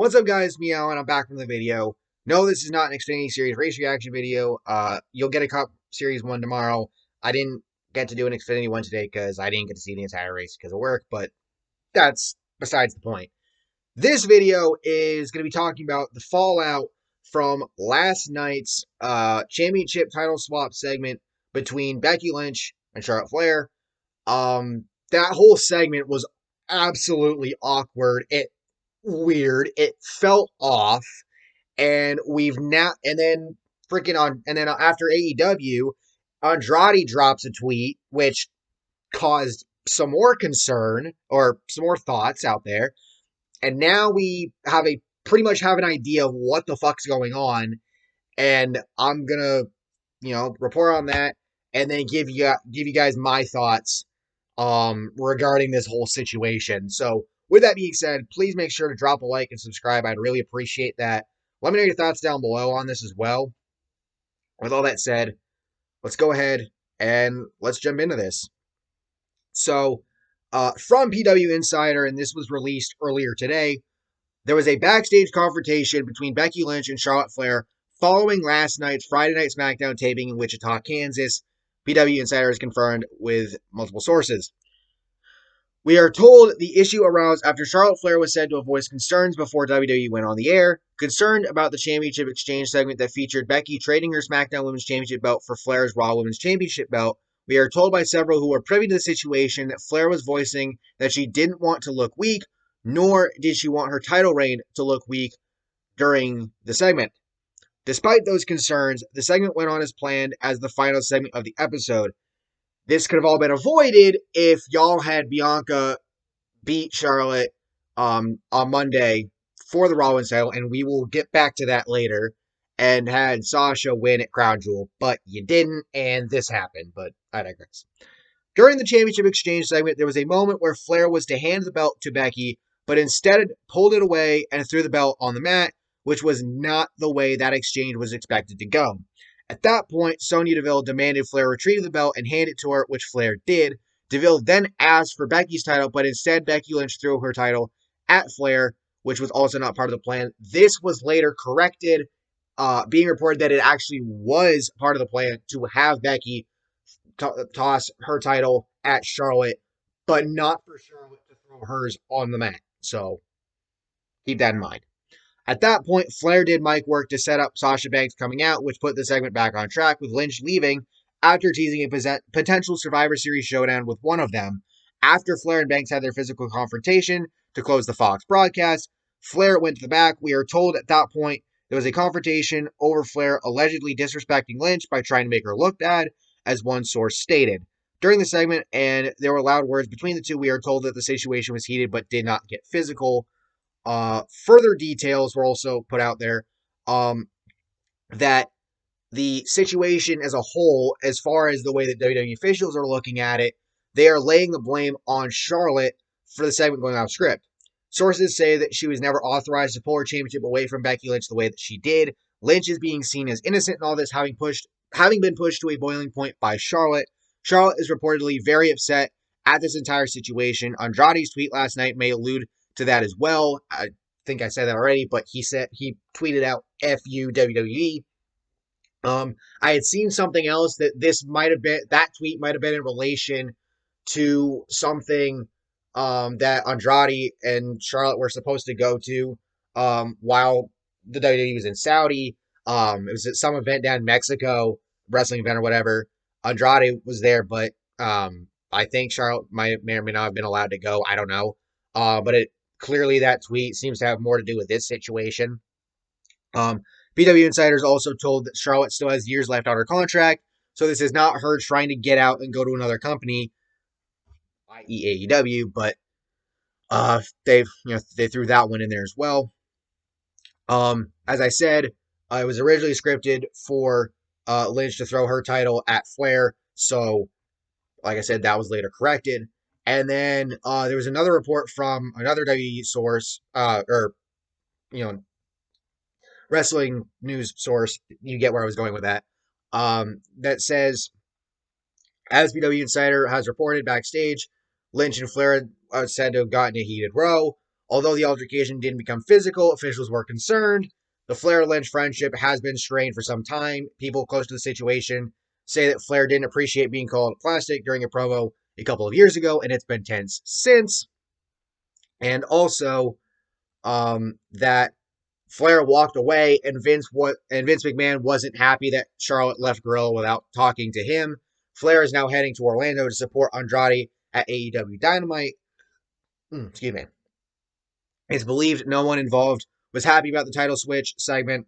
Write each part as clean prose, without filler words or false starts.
What's up, guys? Meow, and I'm back from the video. No, this is not an Xfinity Series race reaction video. You'll get a Cup Series 1 tomorrow. I didn't get to do an Xfinity one today because I didn't get to see the entire race because of work, but that's besides the point. This video is going to be talking about the fallout from last night's championship title swap segment between Becky Lynch and Charlotte Flair. That whole segment was absolutely awkward. It felt off, and after AEW, Andrade drops a tweet which caused some more concern or some more thoughts out there, and now we have a pretty much have an idea of what the fuck's going on, and I'm gonna report on that and then give you guys my thoughts regarding this whole situation. So with that being said, please make sure to drop a like and subscribe. I'd really appreciate that. Let me know your thoughts down below on this as well. With all that said, let's go ahead and let's jump into this. So from PW Insider, and this was released earlier today, there was a backstage confrontation between Becky Lynch and Charlotte Flair following last night's Friday Night Smackdown taping in Wichita, Kansas. PW Insider is confirmed with multiple sources. We are told the issue arose after Charlotte Flair was said to have voiced concerns before WWE went on the air, concerned about the championship exchange segment that featured Becky trading her SmackDown Women's Championship belt for Flair's Raw Women's Championship belt. We are told by several who were privy to the situation that Flair was voicing that she didn't want to look weak, nor did she want her title reign to look weak during the segment. Despite those concerns, the segment went on as planned as the final segment of the episode. This could have all been avoided if y'all had Bianca beat Charlotte on Monday for the Raw Women's title, and we will get back to that later, and had Sasha win at Crown Jewel, but you didn't, and this happened, but I digress. During the championship exchange segment, there was a moment where Flair was to hand the belt to Becky, but instead pulled it away and threw the belt on the mat, which was not the way that exchange was expected to go. At that point, Sonya Deville demanded Flair retrieve the belt and hand it to her, which Flair did. Deville then asked for Becky's title, but instead Becky Lynch threw her title at Flair, which was also not part of the plan. This was later corrected, being reported that it actually was part of the plan to have Becky toss her title at Charlotte, but not for Charlotte to throw hers on the mat. So keep that in mind. At that point, Flair did mic work to set up Sasha Banks coming out, which put the segment back on track, with Lynch leaving after teasing a potential Survivor Series showdown with one of them. After Flair and Banks had their physical confrontation to close the Fox broadcast, Flair went to the back. We are told at that point there was a confrontation over Flair allegedly disrespecting Lynch by trying to make her look bad, as one source stated. During the segment, and there were loud words between the two, we are told that the situation was heated but did not get physical. Further details were also put out there that the situation as a whole, as far as the way that WWE officials are looking at it, they are laying the blame on Charlotte for the segment going off script. Sources say that she was never authorized to pull her championship away from Becky Lynch the way that she did. Lynch is being seen as innocent in all this, having been pushed to a boiling point by Charlotte. Charlotte is reportedly very upset at this entire situation. Andrade's tweet last night may allude to that as well. I think I said that already, but he tweeted out "F you WWE." I had seen something else that that tweet might have been in relation to something that Andrade and Charlotte were supposed to go to while the WWE was in Saudi. It was at some event down in Mexico, wrestling event or whatever. Andrade was there, but I think Charlotte may or may not have been allowed to go. I don't know. But clearly that tweet seems to have more to do with this situation. PW Insiders also told that Charlotte still has years left on her contract, so this is not her trying to get out and go to another company, i.e. AEW, but they threw that one in there as well. As I said, it was originally scripted for Lynch to throw her title at Flair, so like I said, that was later corrected. And then there was another report from another WWE source, wrestling news source. You get where I was going with that. That says, as PW Insider has reported backstage, Lynch and Flair are said to have gotten a heated row. Although the altercation didn't become physical, officials were concerned. The Flair-Lynch friendship has been strained for some time. People close to the situation say that Flair didn't appreciate being called plastic during a promo a couple of years ago, and it's been tense since. And also, that Flair walked away, and Vince McMahon wasn't happy that Charlotte left Gorilla without talking to him. Flair is now heading to Orlando to support Andrade at AEW Dynamite. Excuse me. It's believed no one involved was happy about the title switch segment,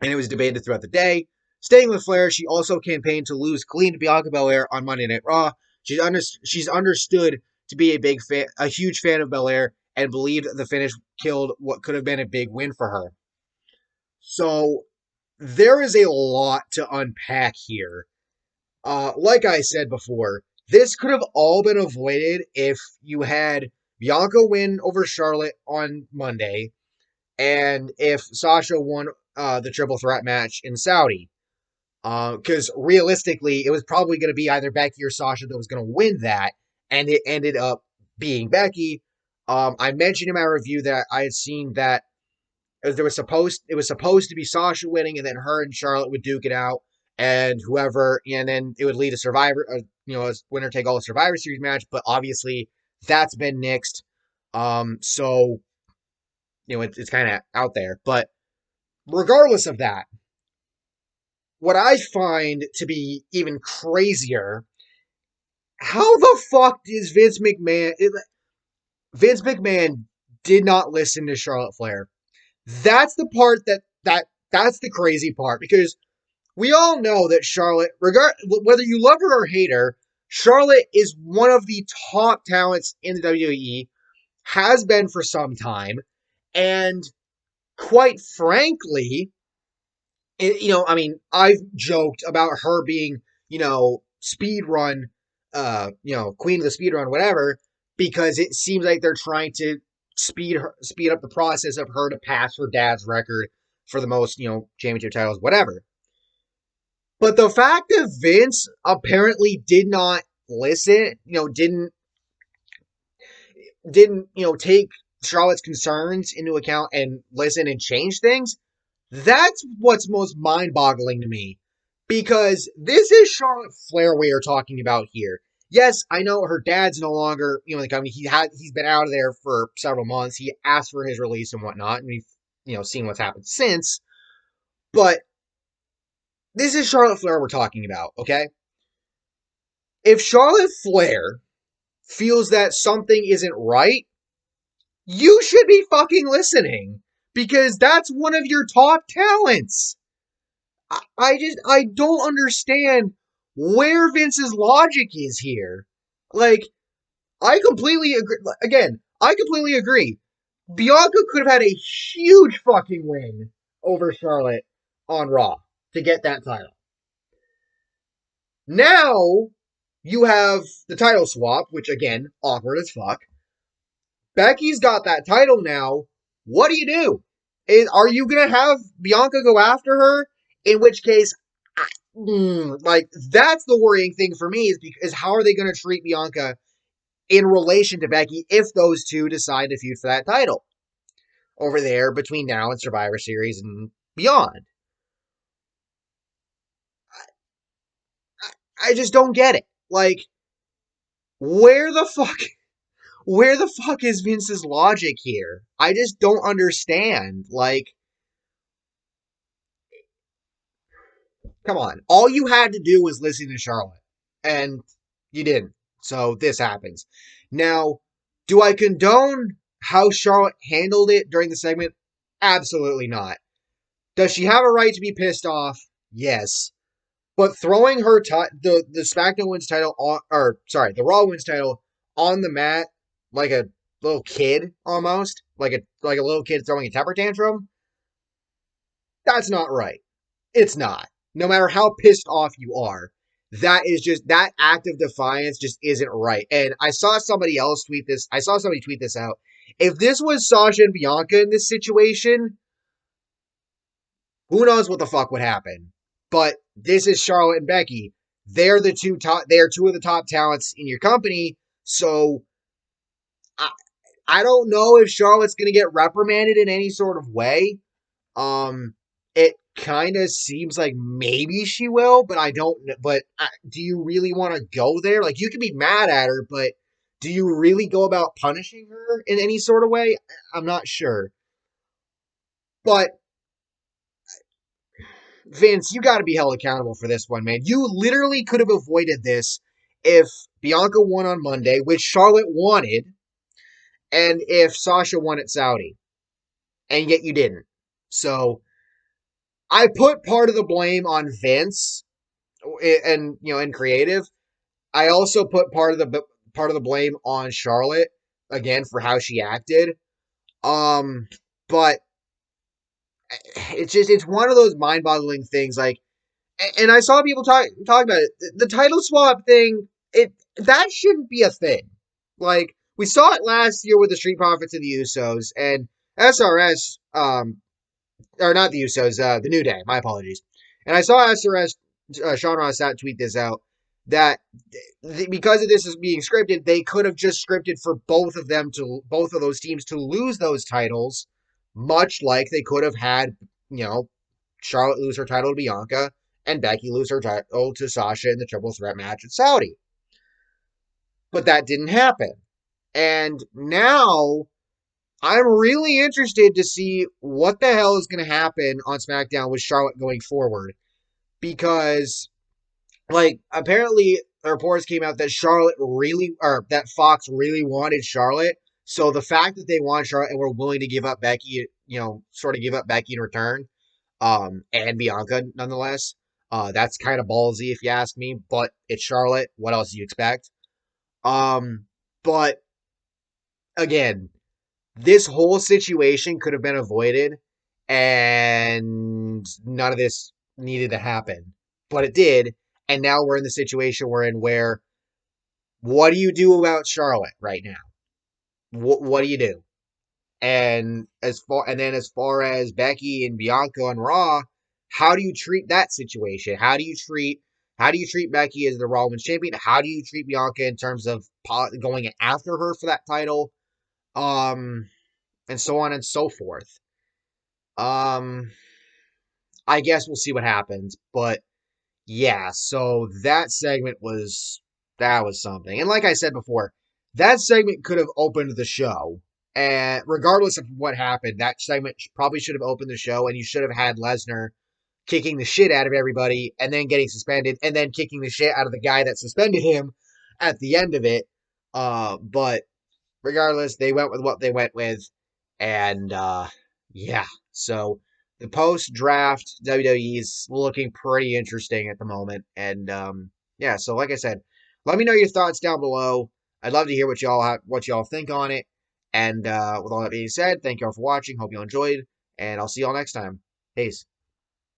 and it was debated throughout the day. Staying with Flair, she also campaigned to lose clean to Bianca Belair on Monday Night Raw. She's understood to be a huge fan of Belair, and believed the finish killed what could have been a big win for her. So there is a lot to unpack here. Like I said before, this could have all been avoided if you had Bianca win over Charlotte on Monday, and if Sasha won the triple threat match in Saudi. Because realistically, it was probably going to be either Becky or Sasha that was going to win that, and it ended up being Becky. I mentioned in my review that I had seen that it was supposed to be Sasha winning, and then her and Charlotte would duke it out, and then it would lead to a winner take all Survivor Series match. But obviously, that's been nixed. So it's kind of out there. But regardless of that, what I find to be even crazier, how the fuck is Vince McMahon? Vince McMahon did not listen to Charlotte Flair. That's the part that's the crazy part, because we all know that Charlotte, whether you love her or hate her, Charlotte is one of the top talents in the WWE, has been for some time, and quite frankly, I've joked about her being, speed run, queen of the speed run, whatever, because it seems like they're trying to speed up the process of her to pass her dad's record for the most, championship titles, whatever. But the fact that Vince apparently did not listen, didn't take Charlotte's concerns into account and listen and change things, that's what's most mind-boggling to me. Because this is Charlotte Flair we are talking about here. Yes, I know her dad's no longer, in the company. He's been out of there for several months. He asked for his release and whatnot, and we've, seen what's happened since. But this is Charlotte Flair we're talking about, okay? If Charlotte Flair feels that something isn't right, you should be fucking listening, because that's one of your top talents. I don't understand where Vince's logic is here. Like, I completely agree. Again, I completely agree. Bianca could have had a huge fucking win over Charlotte on Raw to get that title. Now, you have the title swap, which again, awkward as fuck. Becky's got that title now. What do? Are you going to have Bianca go after her? In which case, that's the worrying thing for me, is how are they going to treat Bianca in relation to Becky if those two decide to feud for that title over there between now and Survivor Series and beyond. I just don't get it. Like, where the fuck is Vince's logic here? I just don't understand. Like, come on. All you had to do was listen to Charlotte, and you didn't. So this happens. Now, do I condone how Charlotte handled it during the segment? Absolutely not. Does she have a right to be pissed off? Yes. But throwing her the SmackDown Women's title the Raw Women's title on the mat like a little kid almost, like a little kid throwing a temper tantrum, that's not right. It's not. No matter how pissed off you are, that act of defiance just isn't right. And I saw somebody tweet this out. If this was Sasha and Bianca in this situation, who knows what the fuck would happen. But this is Charlotte and Becky. They are two of the top talents in your company. So I don't know if Charlotte's going to get reprimanded in any sort of way. Um, it kind of seems like maybe she will, but I don't. But do you really want to go there? Like, you can be mad at her, but do you really go about punishing her in any sort of way? I'm not sure. But Vince, you got to be held accountable for this one, man. You literally could have avoided this if Bianca won on Monday, which Charlotte wanted, and if Sasha won at Saudi, and yet you didn't. So I put part of the blame on Vince and in creative. I also put part of the blame on Charlotte again for how she acted. Um, but it's one of those mind-boggling things. Like, and I saw people talk about it. The title swap thing, that shouldn't be a thing. Like, we saw it last year with the Street Profits and the Usos, and SRS, or not the Usos, the New Day. My apologies. And I saw SRS, Sean Ross Sapp tweet this out, that because of this is being scripted, they could have just scripted for both of those teams to lose those titles, much like they could have had, Charlotte lose her title to Bianca and Becky lose her title to Sasha in the triple threat match at Saudi. But that didn't happen. And now I'm really interested to see what the hell is going to happen on SmackDown with Charlotte going forward. Because, like, apparently reports came out that that Fox really wanted Charlotte. So the fact that they want Charlotte and were willing to give up Becky, sort of give up Becky in return, and Bianca nonetheless, that's kind of ballsy if you ask me. But it's Charlotte. What else do you expect? But again, this whole situation could have been avoided, and none of this needed to happen. But it did, and now we're in the situation we're in where what do you do about Charlotte right now? What do you do? And as far as Becky and Bianca on Raw, how do you treat that situation? How do you treat Becky as the Raw Women's Champion? How do you treat Bianca in terms of going after her for that title? Um, and so on and so forth. Um, I guess we'll see what happens, but yeah. So that was something, and like I said before, that segment could have opened the show, and regardless of what happened, that segment probably should have opened the show, and you should have had Lesnar kicking the shit out of everybody, and then getting suspended, and then kicking the shit out of the guy that suspended him at the end of it. But regardless, they went with what they went with. And yeah, so the post draft WWE is looking pretty interesting at the moment. And yeah, so like I said, let me know your thoughts down below. I'd love to hear what y'all think on it. And with all that being said, thank y'all for watching. Hope you all enjoyed, and I'll see y'all next time. Peace.